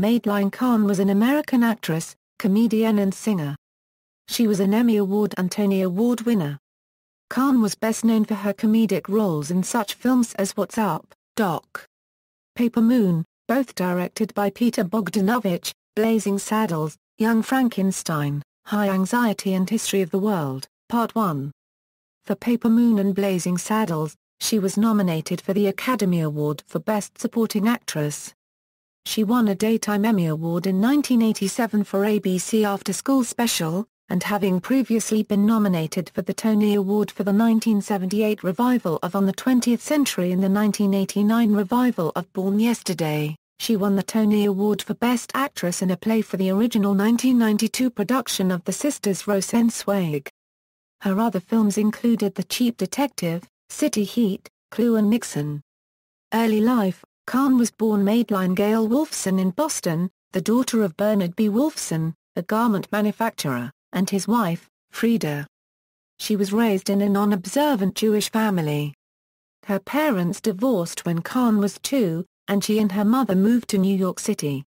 Madeline Kahn was an American actress, comedienne and singer. She was an Emmy Award and Tony Award winner. Kahn was best known for her comedic roles in such films as What's Up, Doc? Paper Moon, both directed by Peter Bogdanovitch, Blazing Saddles, Young Frankenstein, High Anxiety and History of the World, Part 1. For Paper Moon and Blazing Saddles, she was nominated for the Academy Award for Best Supporting Actress. She won a Daytime Emmy Award in 1987 for ABC After School Special, and having previously been nominated for the Tony Award for the 1978 revival of On the 20th Century and the 1989 revival of Born Yesterday, she won the Tony Award for Best Actress in a Play for the original 1992 production of The Sisters Rosenzweig. Her other films included The Cheap Detective, City Heat, Clue and Nixon. Early life: Kahn was born Madeline Gail Wolfson in Boston, the daughter of Bernard B. Wolfson, a garment manufacturer, and his wife, Frieda. She was raised in a non-observant Jewish family. Her parents divorced when Kahn was 2, and she and her mother moved to New York City.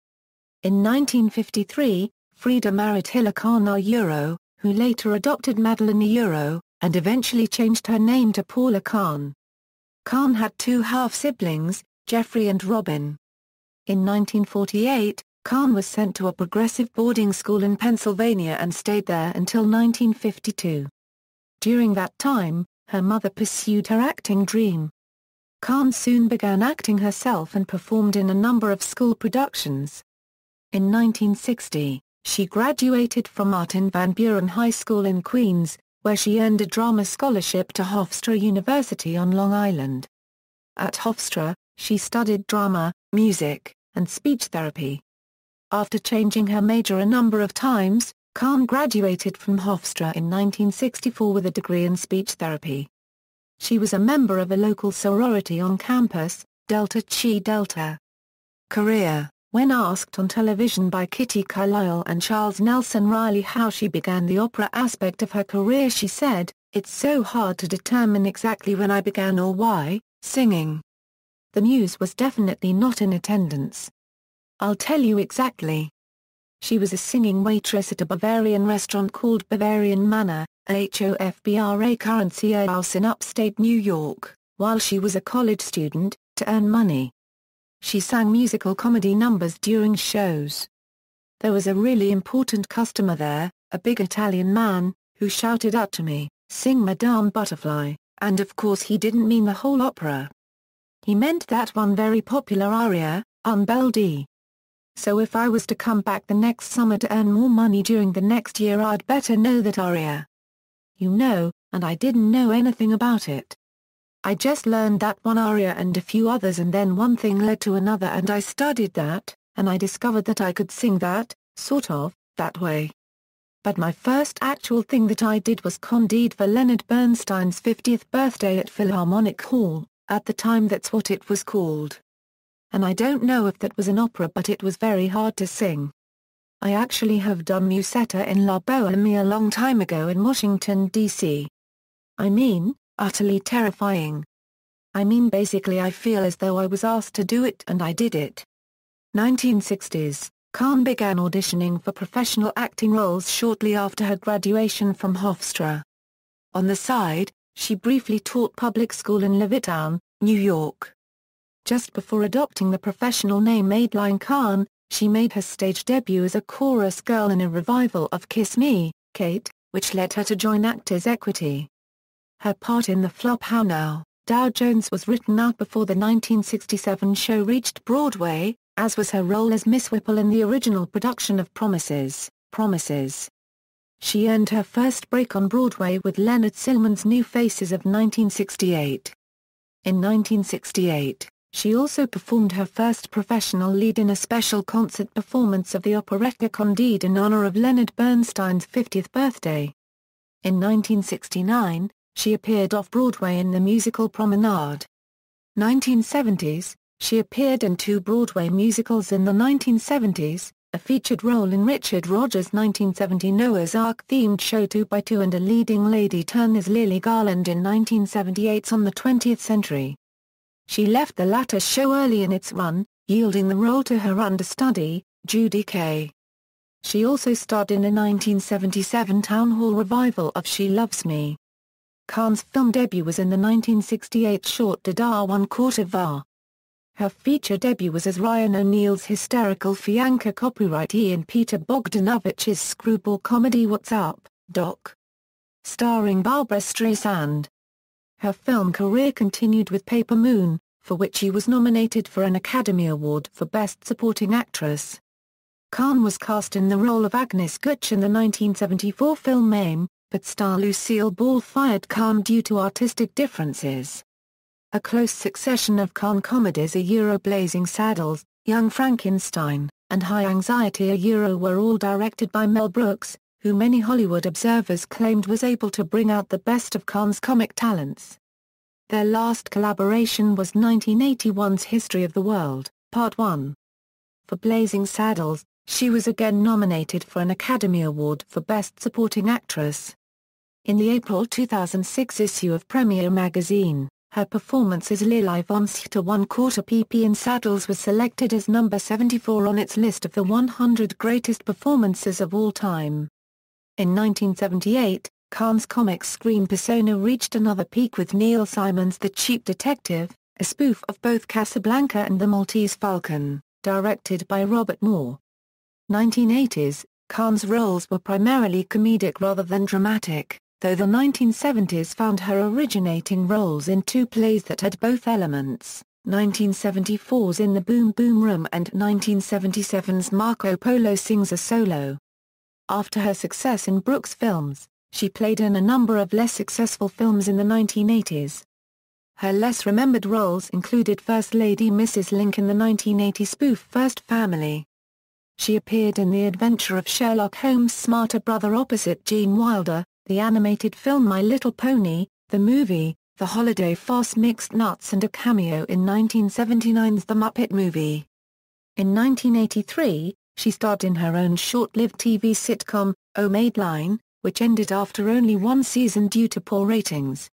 In 1953, Frieda married Hiller Kahn Euro, who later adopted Madeline Euro, and eventually changed her name to Paula Kahn. Kahn had 2 half-siblings, Jeffrey and Robin. In 1948, Kahn was sent to a progressive boarding school in Pennsylvania and stayed there until 1952. During that time, her mother pursued her acting dream. Kahn soon began acting herself and performed in a number of school productions. In 1960, she graduated from Martin Van Buren High School in Queens, where she earned a drama scholarship to Hofstra University on Long Island. At Hofstra, she studied drama, music, and speech therapy. After changing her major a number of times, Kahn graduated from Hofstra in 1964 with a degree in speech therapy. She was a member of a local sorority on campus, Delta Chi Delta. Career: when asked on television by Kitty Carlisle and Charles Nelson Riley how she began the opera aspect of her career, she said, "It's so hard to determine exactly when I began or why, singing. The muse was definitely not in attendance. I'll tell you exactly. She was a singing waitress at a Bavarian restaurant called Bavarian Manor, a HOFBRA currency house in upstate New York, while she was a college student, to earn money. She sang musical comedy numbers during shows. There was a really important customer there, a big Italian man, who shouted out to me, 'Sing Madame Butterfly,' and of course he didn't mean the whole opera. He meant that one very popular aria, Un bel dì. So if I was to come back the next summer to earn more money during the next year, I'd better know that aria. You know, and I didn't know anything about it. I just learned that one aria and a few others, and then one thing led to another and I studied that, and I discovered that I could sing that, sort of, that way. But my first actual thing that I did was Candide for Leonard Bernstein's 50th birthday at Philharmonic Hall, at the time that's what it was called. And I don't know if that was an opera, but it was very hard to sing. I actually have done Musetta in La Boheme a long time ago in Washington, D.C. I mean, utterly terrifying. I mean, basically I feel as though I was asked to do it and I did it. 1960s, Kahn began auditioning for professional acting roles shortly after her graduation from Hofstra. On the side, she briefly taught public school in Levittown, New York. Just before adopting the professional name Madeline Kahn, she made her stage debut as a chorus girl in a revival of Kiss Me, Kate, which led her to join Actors Equity. Her part in the flop How Now, Dow Jones was written out before the 1967 show reached Broadway, as was her role as Miss Whipple in the original production of Promises. She earned her first break on Broadway with Leonard Sillman's New Faces of 1968. In 1968, she also performed her first professional lead in a special concert performance of the operetta Candide in honor of Leonard Bernstein's 50th birthday. In 1969, she appeared off-Broadway in the musical Promenade. 1970s, she appeared in 2 Broadway musicals in the 1970s, a featured role in Richard Rodgers' 1970 Noah's Ark-themed show 2x2 and a leading lady turn as Lily Garland in 1978's On the 20th Century. She left the latter show early in its run, yielding the role to her understudy, Judy Kaye. She also starred in a 1977 Town Hall revival of She Loves Me. Kahn's film debut was in the 1968 short Dada One Quarter Va. Her feature debut was as Ryan O'Neal's hysterical fiancé copyrightee in Peter Bogdanovitch's screwball comedy What's Up, Doc? Starring Barbra Streisand. Her film career continued with Paper Moon, for which she was nominated for an Academy Award for Best Supporting Actress. Kahn was cast in the role of Agnes Gooch in the 1974 film Mame, but star Lucille Ball fired Kahn due to artistic differences. A close succession of Kahn comedies Blazing Saddles, Young Frankenstein, and High Anxiety were all directed by Mel Brooks, who many Hollywood observers claimed was able to bring out the best of Kahn's comic talents. Their last collaboration was 1981's History of the World, Part 1. For Blazing Saddles, she was again nominated for an Academy Award for Best Supporting Actress. In the April 2006 issue of Premiere magazine, her performance as Lily von Schuster One-Quarter pp in Saddles was selected as number 74 on its list of the 100 greatest performances of all time. In 1978, Kahn's comic screen persona reached another peak with Neil Simon's The Cheap Detective, a spoof of both Casablanca and The Maltese Falcon, directed by Robert Moore. 1980s, Kahn's roles were primarily comedic rather than dramatic, though the 1970s found her originating roles in two plays that had both elements, 1974's In the Boom Boom Room and 1977's Marco Polo Sings a Solo. After her success in Brooks films, she played in a number of less successful films in the 1980s. Her less remembered roles included First Lady Mrs. Link in the 1980 spoof First Family. She appeared in The Adventure of Sherlock Holmes' smarter brother opposite Gene Wilder, the animated film My Little Pony, the movie, The Holiday Farce Mixed Nuts and a cameo in 1979's The Muppet Movie. In 1983, she starred in her own short-lived TV sitcom, Oh Madeline, which ended after only one season due to poor ratings.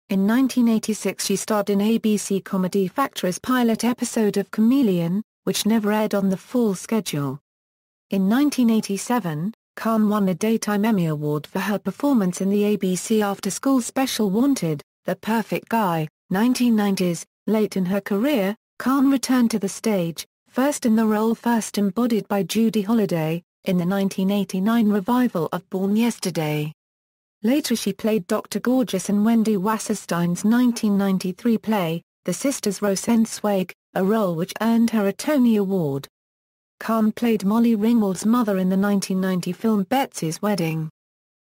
In 1986 she starred in ABC Comedy Factory's pilot episode of Chameleon, which never aired on the full schedule. In 1987, Kahn won a Daytime Emmy Award for her performance in the ABC after-school special Wanted, The Perfect Guy, 1990s. Late in her career, Kahn returned to the stage, first in the role first embodied by Judy Holliday, in the 1989 revival of Born Yesterday. Later she played Dr. Gorgeous in Wendy Wasserstein's 1993 play, The Sisters Rosenzweig, a role which earned her a Tony Award. Kahn played Molly Ringwald's mother in the 1990 film Betsy's Wedding.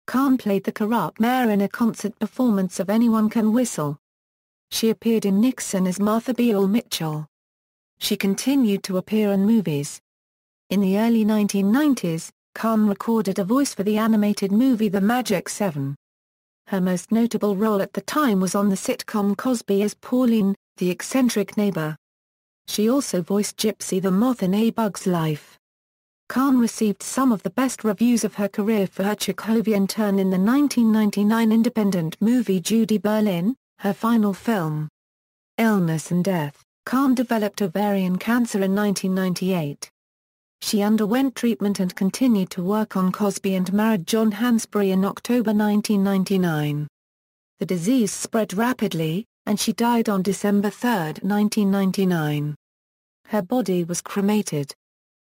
Kahn played the corrupt mayor in a concert performance of Anyone Can Whistle. She appeared in Nixon as Martha Beale Mitchell. She continued to appear in movies. In the early 1990s, Kahn recorded a voice for the animated movie The Magic 7. Her most notable role at the time was on the sitcom Cosby as Pauline, the eccentric neighbor. She also voiced Gypsy the Moth in A Bug's Life. Kahn received some of the best reviews of her career for her Chekhovian turn in the 1999 independent movie Judy Berlin, her final film. Illness and death. Kahn developed ovarian cancer in 1998. She underwent treatment and continued to work on Cosby and married John Hansbury in October 1999. The disease spread rapidly, and she died on December 3, 1999. Her body was cremated.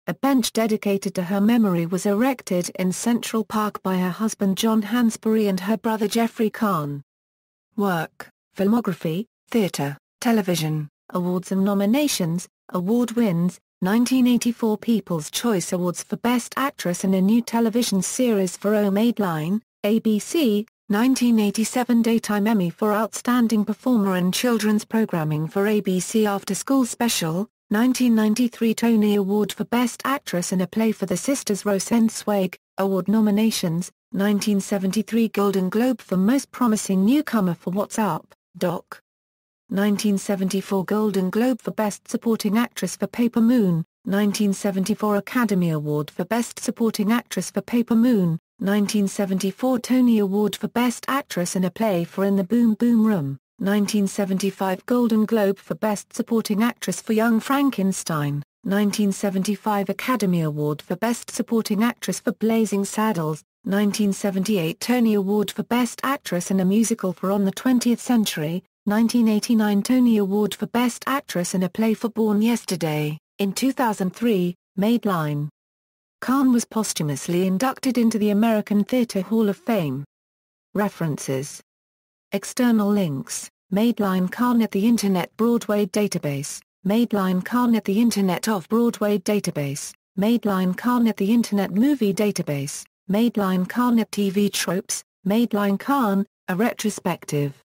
A bench dedicated to her memory was erected in Central Park by her husband John Hansbury and her brother Jeffrey Kahn. Work, filmography, theatre, television, awards and nominations, award wins, 1984 People's Choice Awards for Best Actress in a New Television Series for Oh Madeline, ABC, 1987 Daytime Emmy for Outstanding Performer in Children's Programming for ABC After School Special, 1993 Tony Award for Best Actress in a Play for the Sisters Rosenzweig, award nominations, 1973 Golden Globe for Most Promising Newcomer for What's Up, Doc? 1974 Golden Globe for Best Supporting Actress for Paper Moon, 1974 Academy Award for Best Supporting Actress for Paper Moon, 1974 Tony Award for Best Actress in a Play for In the Boom Boom Room, 1975 Golden Globe for Best Supporting Actress for Young Frankenstein, 1975 Academy Award for Best Supporting Actress for Blazing Saddles, 1978 Tony Award for Best Actress in a Musical for On the 20th Century, 1989 Tony Award for Best Actress in a Play for Born Yesterday. In 2003, Madeline Kahn was posthumously inducted into the American Theatre Hall of Fame. References. External links: Madeline Kahn at the Internet Broadway Database, Madeline Kahn at the Internet Off-Broadway Database, Madeline Kahn at the Internet Movie Database, Madeline Kahn at TV Tropes, Madeline Kahn, a retrospective.